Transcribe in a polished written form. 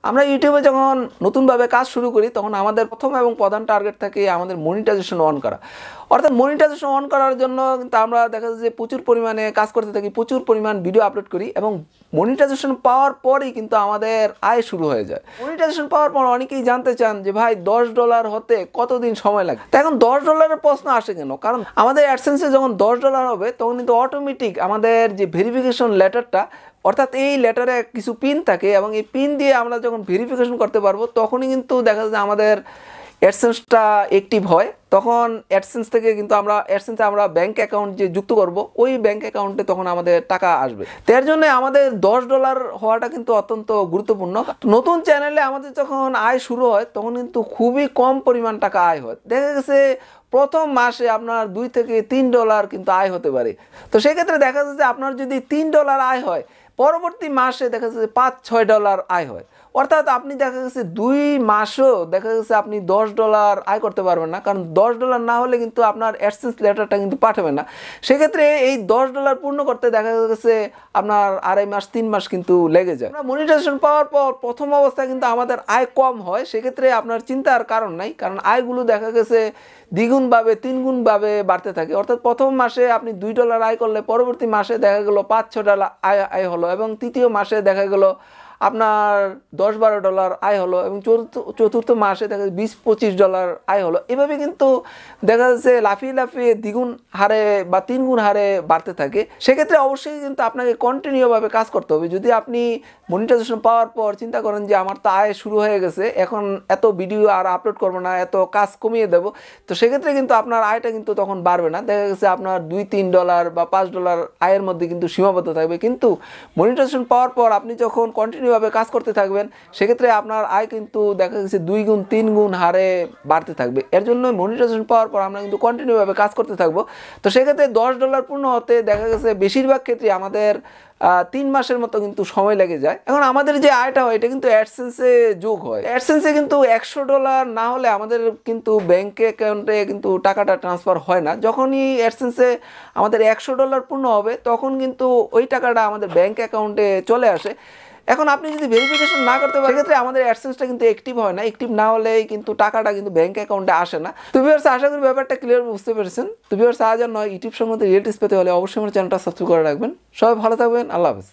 আমরা ইউটিউবে যখন নতুনভাবে কাজ শুরু করি তখন আমাদের প্রথম এবং প্রধান টার্গেট থাকে আমাদের মনিটাইজেশন অন করা। অর্থাৎ মনিটাইজেশন অন করার জন্য কিন্তু আমরা দেখা যাচ্ছে যে প্রচুর পরিমাণে কাজ করতে থাকি, প্রচুর পরিমাণ ভিডিও আপলোড করি এবং মনিটাইজেশন পাওয়ার পরেই কিন্তু আমাদের আয় শুরু হয়ে যায়। মনিটাইজেশন পাওয়ার পর অনেকেই জানতে চান যে ভাই $10 হতে কতদিন সময় লাগে। তো এখন $10 প্রশ্ন আসে কেন? কারণ আমাদের অ্যাডসেন্সে যখন $10 হবে তখন কিন্তু অটোমেটিক আমাদের যে ভেরিফিকেশন লেটারটা, অর্থাৎ এই লেটারে কিছু পিন থাকে এবং এই পিন দিয়ে আমরা যখন ভেরিফিকেশন করতে পারবো তখনই কিন্তু দেখা যায় আমাদের অ্যাডসেন্সটা অ্যাক্টিভ হয়। তখন অ্যাডসেন্স থেকে কিন্তু অ্যাডসেন্সে আমরা ব্যাঙ্ক অ্যাকাউন্ট যে যুক্ত করব ওই ব্যাঙ্ক অ্যাকাউন্টে তখন আমাদের টাকা আসবে। তার জন্য আমাদের $10 হওয়াটা কিন্তু অত্যন্ত গুরুত্বপূর্ণ। নতুন চ্যানেলে আমাদের যখন আয় শুরু হয় তখন কিন্তু খুবই কম পরিমাণ টাকা আয় হয়। দেখা গেছে প্রথম মাসে আপনার $2 থেকে $3 কিন্তু আয় হতে পারে। তো সেক্ষেত্রে দেখা যাচ্ছে আপনার যদি $3 আয় হয়, পরবর্তী মাসে দেখা যাচ্ছে $5-6 আয় হয়। অর্থাৎ আপনি দেখা গেছে 2 মাসও দেখা গেছে আপনি $10 আয় করতে পারবেন না, কারণ $10 না হলে কিন্তু আপনার অ্যাডসেন্স লেটারটা কিন্তু পাঠাবে না। সেক্ষেত্রে এই $10 পূর্ণ করতে দেখা গেছে আপনার 2.5 মাস 3 মাস কিন্তু লেগে যায়। আমরা মনিটাইজেশন পাওয়ার পর প্রথম অবস্থায় কিন্তু আমাদের আয় কম হয়, সেক্ষেত্রে আপনার চিন্তার কারণ নাই, কারণ আয়গুলো দেখা গেছে দ্বিগুণভাবে 3 গুণভাবে বাড়তে থাকে। অর্থাৎ প্রথম মাসে আপনি $2 আয় করলে পরবর্তী মাসে দেখা গেল $5-6 আয় হলো এবং তৃতীয় মাসে দেখা গেল আপনার $10-12 আয় হলো এবং চতুর্থ মাসে দেখা যাচ্ছে $20-25 আয় হলো। এভাবে কিন্তু দেখা যাচ্ছে লাফিয়ে লাফিয়ে দ্বিগুণ হারে বা 3 গুণ হারে বাড়তে থাকে। সেক্ষেত্রে অবশ্যই কিন্তু আপনাকে কন্টিনিউভাবে কাজ করতে হবে। যদি আপনি মনিটাইজেশন পাওয়ার পর চিন্তা করেন যে আমার তো আয় শুরু হয়ে গেছে, এখন এত ভিডিও আর আপলোড করবো না, এত কাজ কমিয়ে দেবো, তো সেক্ষেত্রে কিন্তু আপনার আয়টা কিন্তু তখন বাড়বে না। দেখা গেছে আপনার $2-3 বা $5 আয়ের মধ্যে কিন্তু সীমাবদ্ধ থাকবে। কিন্তু মনিটাইজেশন পাওয়ার পর আপনি যখন কন্টিনিউভাবে কাজ করতে থাকবেন সেক্ষেত্রে আপনার আয় কিন্তু দেখা গেছে 2 গুণ 3 গুণ হারে বাড়তে থাকবে। এর জন্য মনিটাইজেশন পাওয়ার পর আমরা কিন্তু কন্টিনিউভাবে কাজ করতে থাকবো। তো সেক্ষেত্রে $10 পূর্ণ হতে দেখা গেছে বেশিরভাগ ক্ষেত্রে আমাদের 3 মাসের মতো কিন্তু সময় লেগে যায়। এখন আমাদের যে আয়টা হয় এটা কিন্তু অ্যাডসেন্সে যোগ হয়। অ্যাডসেন্সে কিন্তু $100 না হলে আমাদের কিন্তু ব্যাঙ্ক অ্যাকাউন্টে কিন্তু টাকাটা ট্রান্সফার হয় না। যখনই অ্যাডসেন্সে আমাদের $100 পূর্ণ হবে তখন কিন্তু ওই টাকাটা আমাদের ব্যাঙ্ক অ্যাকাউন্টে চলে আসে। এখন আপনি যদি ভেরিফিকেশন না করতে পারেন সেক্ষেত্রে আমাদের অ্যাডসেন্সটা কিন্তু অ্যাক্টিভ হয় না। অ্যাক্টিভ না হলেই কিন্তু টাকাটা কিন্তু ব্যাঙ্ক অ্যাকাউন্টে আসে না। তো ভিউয়ার্স, আশা করি ব্যাপারটা ক্লিয়ার বুঝতে পেরেছেন। তো ভিউয়ার্স, আজ আর নয়, ইউটিউব সম্বন্ধে রিয়েল টিপস পেতে হলে অবশ্যই আমার চ্যানেলটা সাবস্ক্রাইব করে রাখবেন। সবাই ভালো থাকবেন। আল্লাহ হাফেজ।